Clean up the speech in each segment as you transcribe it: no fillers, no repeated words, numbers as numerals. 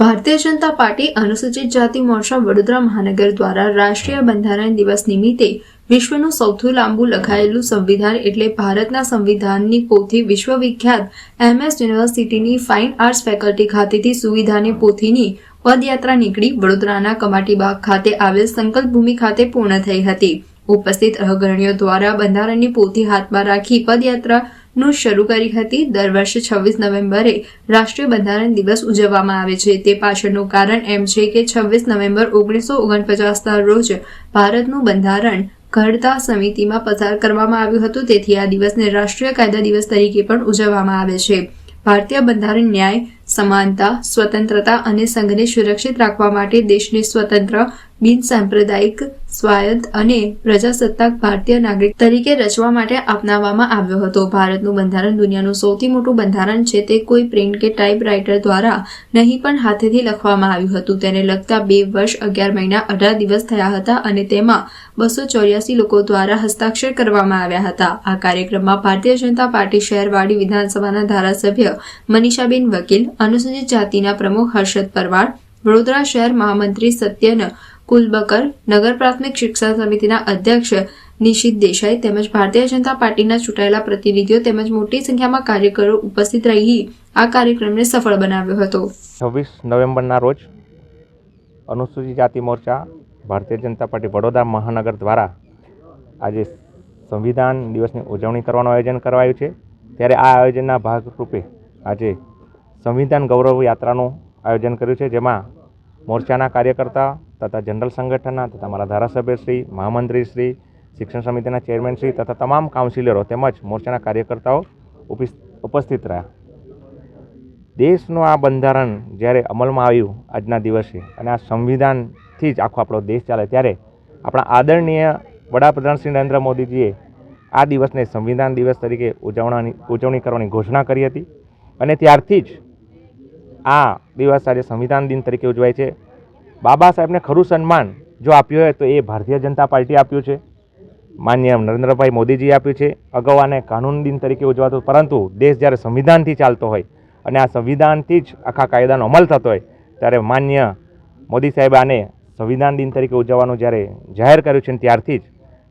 Bharatiya Janata party અનુસૂચિત જાતિ મોરચા વડોદરા મહાનગર દ્વારા રાષ્ટ્રીય બંધારણ દિવસ નિમિત્તે વિશ્વનું સૌથી લાંબુ લખાયેલું સંવિધાન એટલે ભારતના સંવિધાનની પોથી વિશ્વવિખ્યાત MS યુનિવર્સિટીની ફાઇન આર્ટ્સ ફેકલ્ટી ખાતેથી સુવિધાની પોથીની પદયાત્રા નીકળી વડોદરાના કમાટીબાગ ખાતે આવેલ સંકલ્પ ભૂમિ ખાતે પૂર્ણ થઈ હતી। ઉપસ્થિત અગ્રણીઓ દ્વારા બંધારણની પોથી હાથમાં રાખી પદયાત્રાનું શરૂ કરી હતી। દર વર્ષે 26 નવેમ્બરે રાષ્ટ્રીય બંધારણ દિવસ ઉજવવામાં આવે છે। તે પાછળનું કારણ એમ છે કે 26 નવેમ્બર 1949ના રોજ ભારતનું બંધારણ ઘડતા સમિતિમાં પસાર કરવામાં આવ્યું હતું। તેથી આ દિવસને રાષ્ટ્રીય કાયદા દિવસ તરીકે પણ ઉજવવામાં આવે છે। ભારતીય બંધારણ ન્યાય, સમાનતા, સ્વતંત્રતા અને સંઘને સુરક્ષિત રાખવા માટે દેશને સ્વતંત્ર, બિનસાંપ્રદાયિક, સ્વાયત્ત અને પ્રજાસત્તાક ભારતીય નાગરિક તરીકે રચવા માટે અપનાવવામાં આવ્યો હતો। ભારતનું બંધારણ દુનિયાનું સૌથી મોટું બંધારણ છે। તે કોઈ પ્રિન્ટ કે ટાઈપરાઇટર દ્વારા નહીં પણ હાથેથી લખવામાં આવ્યું હતું। તેને લગતા 2 વર્ષ 11 મહિના 18 દિવસ થયા હતા અને તેમાં 284 લોકો દ્વારા હસ્તાક્ષર કરવામાં આવ્યા હતા। આ કાર્યક્રમમાં ભારતીય જનતા પાર્ટી શહેરવાડી વિધાનસભાના ધારાસભ્ય મનીષાબેન વકીલ, અનુસૂચિત જાતિના પ્રમુખ હર્ષદ પરમાર, વડોદરા શહેર મહામંત્રી સત્યન કુલબકર, નગર પ્રાથમિક શિક્ષણ સમિતિના અધ્યક્ષ નિશિત દેસાઈ તેમજ ભારતીય જનતા પાર્ટીના ચૂંટાયેલા પ્રતિનિધિઓ તેમજ મોટી સંખ્યામાં કાર્યકરો ઉપસ્થિત રહી આ કાર્યક્રમને સફળ બનાવ્યો હતો। 26 નવેમ્બરના રોજ અનુસૂચિત જાતિ મોરચા ભારતીય જનતા પાર્ટી વડોદરા મહાનગર દ્વારા આજે સંવિધાન દિવસની ઉજવણી કરવાનું આયોજન કરાયું છે। ત્યારે આ આયોજનના ભાગરૂપે આજે સંવિધાન ગૌરવ યાત્રાનું આયોજન કર્યું છે, જેમાં મોરચાના કાર્યકર્તા તથા જનરલ સંગઠનના તથા મારા ધારાસભ્યશ્રી, મહામંત્રીશ્રી, શિક્ષણ સમિતિના ચેરમેનશ્રી તથા તમામ કાઉન્સિલરો તેમજ મોરચાના કાર્યકર્તાઓ ઉપસ્થિત રહ્યા। દેશનું આ બંધારણ જ્યારે અમલમાં આવ્યું આજના દિવસે અને આ સંવિધાનથી જ આખો આપણો દેશ ચાલે, ત્યારે આપણા આદરણીય વડાપ્રધાન શ્રી નરેન્દ્ર મોદીજીએ આ દિવસને સંવિધાન દિવસ તરીકે ઉજવણી કરવાની ઘોષણા કરી હતી અને ત્યારથી જ આ દિવસ આજે સંવિધાન દિન તરીકે ઉજવાય છે। બાબા સાહેબને ખરું સન્માન જો આપ્યું હોય તો એ ભારતીય જનતા પાર્ટી આપ્યું છે, માન્ય નરેન્દ્રભાઈ મોદીજીએ આપ્યું છે। અગાઉ આને કાનૂન દિન તરીકે ઉજવાતો, પરંતુ દેશ જ્યારે સંવિધાનથી ચાલતો હોય અને આ સંવિધાનથી જ આખા કાયદાનો અમલ થતો હોય ત્યારે માન્ય મોદી સાહેબ આને સંવિધાન દિન તરીકે ઉજવવાનું જ્યારે જાહેર કર્યું છે, ત્યારથી જ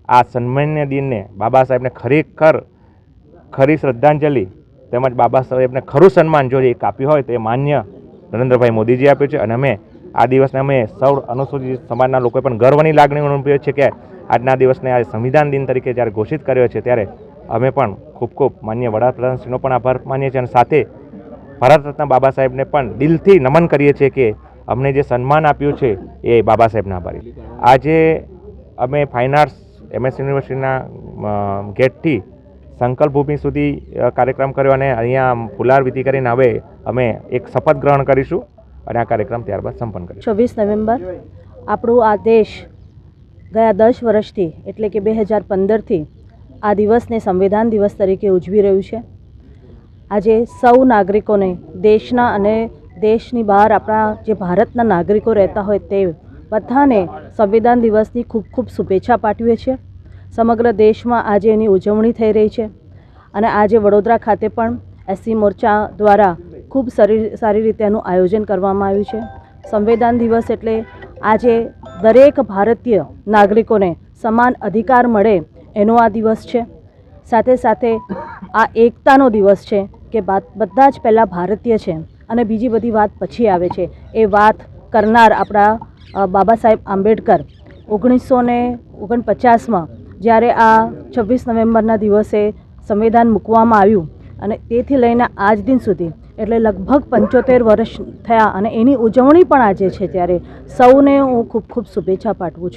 આ સન્માન્ય દિનને બાબા સાહેબને ખરી શ્રદ્ધાંજલિ તેમજ બાબા સાહેબને ખરું સન્માન જો એક આપ્યું હોય તો એ માન્ય નરેન્દ્રભાઈ મોદીજી આપ્યું છે। અને અમે આ દિવસને અમે સૌ અનુસૂચિત સમાજના લોકોએ પણ ગર્વની લાગણી અનુભવીએ છીએ કે આજના દિવસને આજે સંવિધાન દિન તરીકે જ્યારે ઘોષિત કર્યો છે, ત્યારે અમે પણ ખૂબ માન્ય વડાપ્રધાનશ્રીનો પણ આભાર માનીએ છીએ અને સાથે ભારત રત્ન બાબા સાહેબને પણ દિલથી નમન કરીએ છીએ કે અમને જે સન્માન આપ્યું છે એ બાબા સાહેબના આભારી। આજે અમે ફાઇન આર્ટ્સ MS યુનિવર્સિટીના ગેટથી સંકલ્પ ભૂમિ સુધી કાર્યક્રમ કર્યો અને અહીંયા ફુલાર વિધિ કરીને હવે અમે એક શપથ ગ્રહણ કરીશું અને આ કાર્યક્રમ ત્યારબાદ સંપન્ન કરીશું। 26 નવેમ્બર આપણું આ દેશ ગયા 10 વર્ષથી એટલે કે 2015થી આ દિવસને સંવિધાન દિવસ તરીકે ઉજવી રહ્યું છે। આજે સૌ નાગરિકોને દેશના અને દેશની બહાર આપણા જે ભારતના નાગરિકો રહેતા હોય તે બધાને સંવિધાન દિવસની ખૂબ શુભેચ્છા પાઠવીએ છીએ। સમગ્ર દેશમાં આજે એની ઉજવણી થઈ રહી છે અને આજે વડોદરા ખાતે પણ SC મોરચા દ્વારા ખૂબ સારી રીતે એનું આયોજન કરવામાં આવ્યું છે। સંવિધાન દિવસ એટલે આજે દરેક ભારતીય નાગરિકોને સમાન અધિકાર મળે એનો આ દિવસ છે। સાથે સાથે આ એકતાનો દિવસ છે કે બધા જ પહેલાં ભારતીય છે અને બીજી બધી વાત પછી આવે છે। એ વાત કરનાર આપણા બાબા સાહેબ આંબેડકર 1949માં જ્યારે આ 26 નવેમ્બરના દિવસે સંવિધાન મૂકવામાં આવ્યું અને તેથી લઈને આજ દિન સુધી એટલે લગભગ 75 વર્ષ થયા અને એની ઉજવણી પણ આજે છે, ત્યારે સૌને હું ખૂબ શુભેચ્છા પાઠવું છું।